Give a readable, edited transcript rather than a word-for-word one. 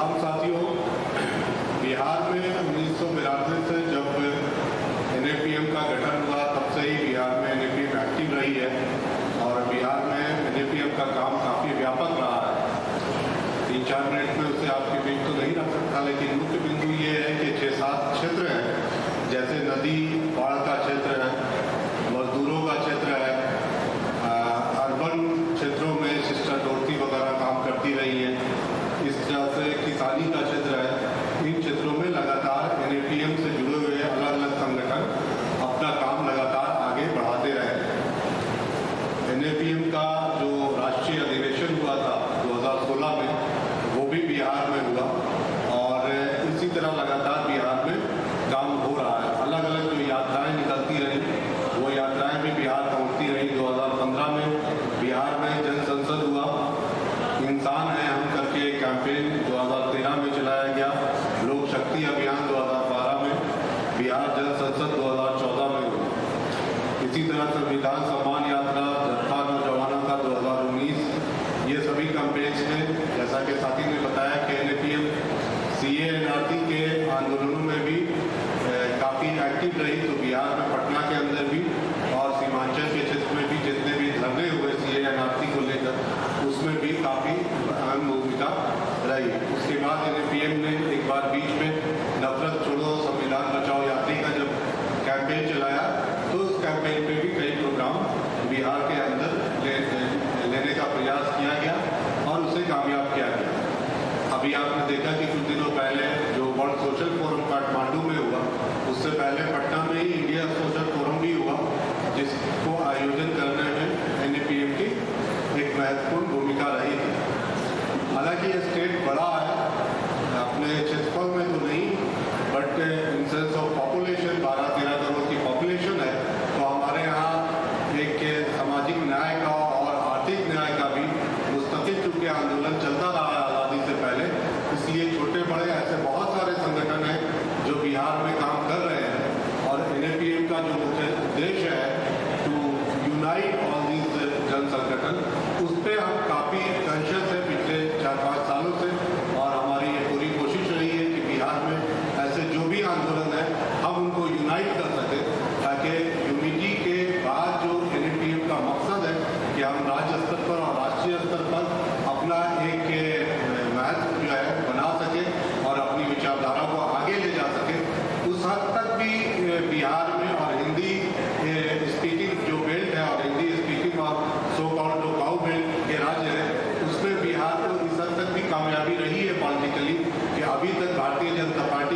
तमाम साथियों, बिहार में 1992 से जब NAPM का गठन हुआ तब से ही बिहार में NAPM एक्टिव रही है और बिहार में NAPM का काम काफ़ी व्यापक रहा है। 3-4 मिनट में उसे आपके बीच तो नहीं रख सकता, लेकिन मुख्य बिंदु ये है कि 6-7 क्षेत्र हैं, जैसे नदी बाढ़ का क्षेत्र है, मजदूरों का क्षेत्र है, अर्बन क्षेत्रों में सिस्टर डोरती वगैरह काम करती रही है, इस तरह से किसानी का क्षेत्र है। इन क्षेत्रों में लगातार NAPM से जुड़े हुए अलग अलग संगठन अपना काम लगातार आगे बढ़ाते रहे। NAPM का जो राष्ट्रीय अधिवेशन हुआ था 2016 में, वो भी बिहार में हुआ और इसी तरह लगातार बिहार में काम हो रहा है। अलग अलग जो यात्राएं निकलती रही, वो यात्राएं भी बिहार पहुंचती रही। 2015 में बिहार में जन संसद हुआ, इंसान है हम करके कैंपेन 2013 में चलाया गया, लोक शक्ति अभियान 2012 में, बिहार जन संसद 2014 में हुआ। इसी तरह संविधान सम्मान यात्रा, जत्था नौजवानों का 2019, ये सभी कैंपेन्स में, जैसा कि साथी ने बताया कि NAPM CA-NRC के आंदोलनों में भी काफ़ी एक्टिव रही। तो बिहार में पटना के अंदर भी और सीमांचल के क्षेत्र में भी जितने भी धरने हुए CA-NRC को लेकर, उसमें भी काफ़ी अहम भूमिका रही। उसके बाद NAPM ने एक बार बीच में नफरत छोड़ो संविधान बचाओ यात्री का जब कैंपेन चलाया, तो उस कैंपेन पे भी कई प्रोग्राम बिहार के अंदर लेने का प्रयास किया गया और उसे कामयाब किया गया। अभी आपने देखा कि कुछ दिनों पहले जो वर्ल्ड सोशल फोरम काठमांडू में हुआ, उससे पहले पटना में ही इंडिया सोशल फोरम भी हुआ, जिसको आयोजन करने में NAPM की एक महत्वपूर्ण भूमिका रही थी। हालांकि ये स्टेट बड़ा है, अपने क्षेत्रफल में तो नहीं, but in sense of population 12-13 crore की पॉपुलेशन है। तो हमारे यहाँ एक सामाजिक न्याय का और आर्थिक न्याय का भी मुस्तकिल चूंकि आंदोलन चलता रहा है आज़ादी से पहले, इसलिए छोटे बड़े ऐसे बहुत सारे संगठन हैं जो बिहार में काम कर रहे हैं। और NAPM का जो मुख्य उद्देश्य है टू यूनाइट ऑल दीज जन संगठन, उस पर हम काफ़ी कॉन्शियस है पिछले 4-5 सालों से, और हमारी ये पूरी कोशिश रही है कि बिहार में ऐसे जो भी आंदोलन है हम उनको यूनाइट कर सकें, ताकि यूनिटी के बाद जो NAPM का मकसद है कि हम राज्य स्तर पर और राष्ट्रीय स्तर पर अपना एक महत्व जो है बना सके और अपनी विचारधारा को आगे ले जा सके, उस हद तक भी बिहार में और हिंदी स्पीकिंग जो बेल्ट है और हिंदी स्पीकिंग और सो कॉल्ड जो काउ बेल्ट के राज्य है, उसमें बिहार को इस हद तक भी कामयाबी रही है पॉलिटिकली कि अभी तक भारतीय जनता पार्टी